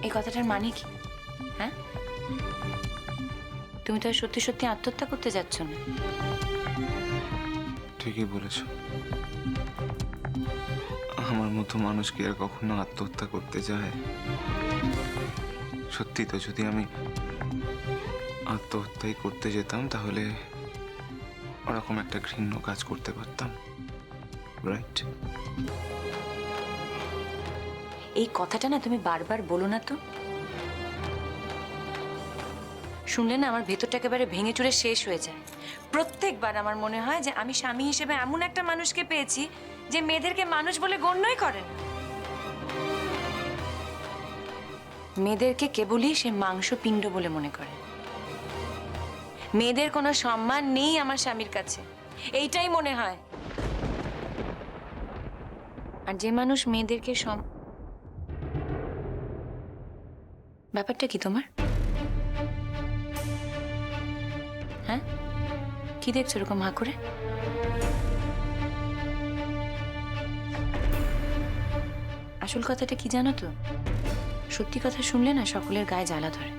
এই কথাটার মানে কি? হ্যাঁ, তুমি তো আর সত্যি সত্যি আত্মহত্যা করতে যাচ্ছ না। ঠিকই বলেছ। আমার মতো মানুষ কি আর কখনো আত্মহত্যা করতে যায়? সত্যি তো, যদি আমি আত্মহত্যাই করতে যেতাম তাহলে ওরকম একটা ঘৃণ্য কাজ করতে পারতাম, রাইট? এই কথাটা না তুমি বারবার বলো না তো। শুনলে না আমার ভেতরটা একেবারে ভেঙে চুরে শেষ হয়ে যায়। প্রত্যেকবার আমার মনে হয় যে আমি স্বামী হিসেবে এমন একটা মানুষকে পেয়েছি যে মেয়েদেরকে মানুষ বলে গণ্যই করে না। মেয়েদেরকে কেবলই সে মাংসপিণ্ড বলে মনে করে। মেয়েদের কোনো সম্মান নেই আমার স্বামীর কাছে, এইটাই মনে হয়। আর যে মানুষ মেয়েদেরকে ব্যাপারটা কি তোমার? হ্যাঁ, কি দেখছো এরকম হাঁ করে? আসল কথাটা কি জানো তো? সত্যি কথা শুনলে না সকলের গায়ে জ্বালা ধরে।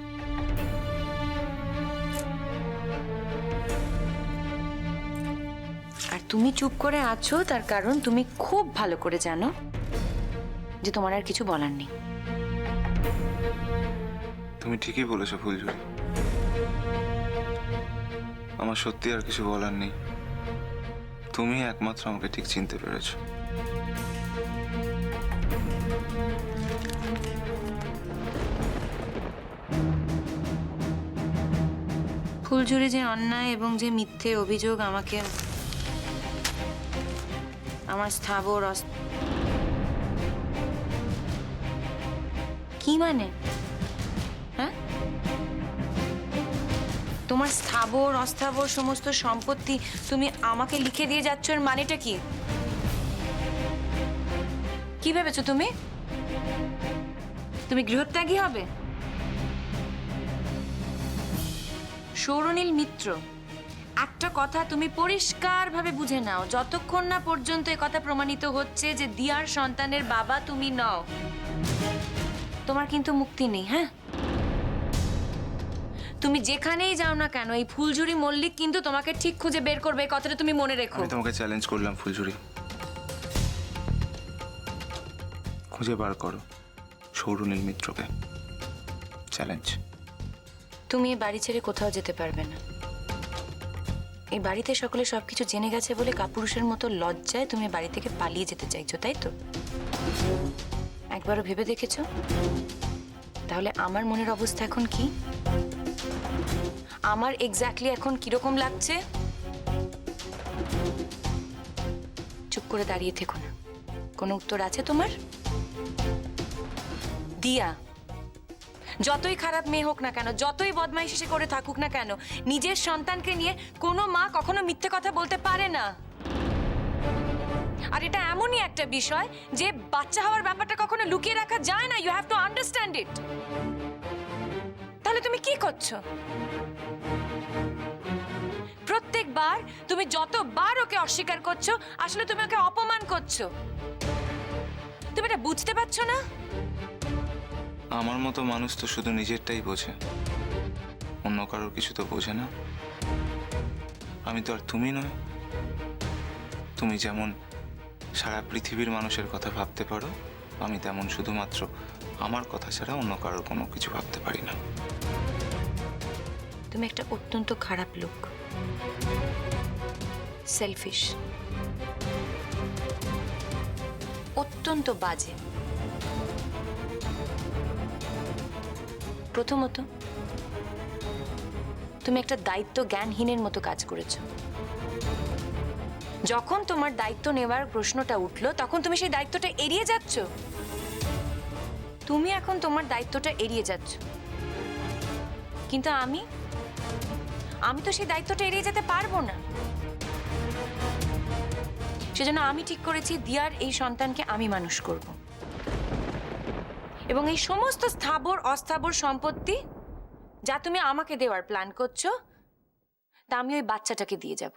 আর তুমি চুপ করে আছো তার কারণ তুমি খুব ভালো করে জানো যে তোমার আর কিছু বলার নেই। তুমি ঠিকই বলেছো ফুলঝুরি, আমার সত্যি আর কিছু বলার নেই। তুমি একমাত্র আমাকে ঠিক চিনতে পেরেছো। ফুলঝুরি যে অন্যায় এবং যে মিথ্যে অভিযোগ আমাকে আমার স্থাবর কি মানে? হ্যাঁ, তোমার স্থাবর অস্থাবর সমস্ত সম্পত্তি তুমি আমাকে লিখে দিয়ে যাচ্ছ, এর মানেটা কি? কি ভেবেছো তুমি? তুমি গৃহত্যাগী হবে? সৌরনীল মিত্র, একটা কথা তুমি পরিষ্কারভাবে বুঝে নাও, যতক্ষণ না পর্যন্ত এ কথা প্রমাণিত হচ্ছে যে দিয়ার সন্তানের বাবা তুমি নও, তোমার কিন্তু মুক্তি নেই। হ্যাঁ, তুমি যেখানেই যাও না কেন এই ফুলঝুরি মল্লিক কিন্তু তোমাকে ঠিক খুঁজে বের করবে, এই কথাটা তুমি মনে রেখো। আমি তোমাকে চ্যালেঞ্জ করলাম ফুলঝুরি, খুঁজে বার করো সৌরনীল মিত্রকে। চ্যালেঞ্জ। তুমি এই বাড়ি ছেড়ে কোথাও যেতে পারবে না। এই বাড়িতে সকলে সবকিছু জেনে গেছে বলে কাপুরুষের মতো লজ্জায় তুমি বাড়ি থেকে পালিয়ে যেতে চাইছো, তাই তো? একবারও ভেবে দেখেছো তাহলে আমার মনের অবস্থা এখন কি? আমার এক্স্যাক্টলি এখন কিরকম লাগছে? চুপ করে দাঁড়িয়ে থেকো না। কোনো উত্তর আছে তোমার? দিয়া যতই খারাপ মেয়ে হোক না কেন, যতই বদমাইশি সে করে থাকুক না কেন, নিজের সন্তানকে নিয়ে কোনো মা কখনো মিথ্যে কথা বলতে পারে না। আর এটা এমনই একটা বিষয় যে বাচ্চা হওয়ার ব্যাপারটা কখনো লুকিয়ে রাখা যায় না। You have to understand it. তাহলে তুমি কি করছো? প্রত্যেকবার তুমি যতবার ওকে অস্বীকার করছো, আসলে তুমি ওকে অপমান করছো। তুমি এটা বুঝতে পারছো না? আমার মতো মানুষ তো শুধু নিজেরটাই বোঝে, অন্য কারোর কিছু তো বোঝে না। আমি তো আর তুমি নয়। তুমি যেমন সারা পৃথিবীর মানুষের কথা ভাবতে পারো, আমি তেমন শুধুমাত্র আমার কথা ছাড়া অন্য কারোর কোনো কিছু ভাবতে পারি না। তুমি একটা অত্যন্ত খারাপ লোক, সেলফিশ, অত্যন্ত বাজে। প্রথমত তুমি একটা দায়িত্ব জ্ঞানহীনের মতো কাজ করেছো। যখন তোমার দায়িত্ব নেওয়ার প্রশ্নটা উঠলো তখন তুমি সেই দায়িত্বটা এড়িয়ে যাচ্ছ। তুমি এখন তোমার দায়িত্বটা এড়িয়ে যাচ্ছ, কিন্তু আমি তো সেই দায়িত্বটা এড়িয়ে যেতে পারবো না। সেজন্য আমি ঠিক করেছি দিয়ার এই সন্তানকে আমি মানুষ করব, এবং এই সমস্ত স্থাবর অস্থাবর সম্পত্তি যা তুমি আমাকে দেওয়ার প্ল্যান করছো তা আমি ওই বাচ্চাটাকে দিয়ে যাব।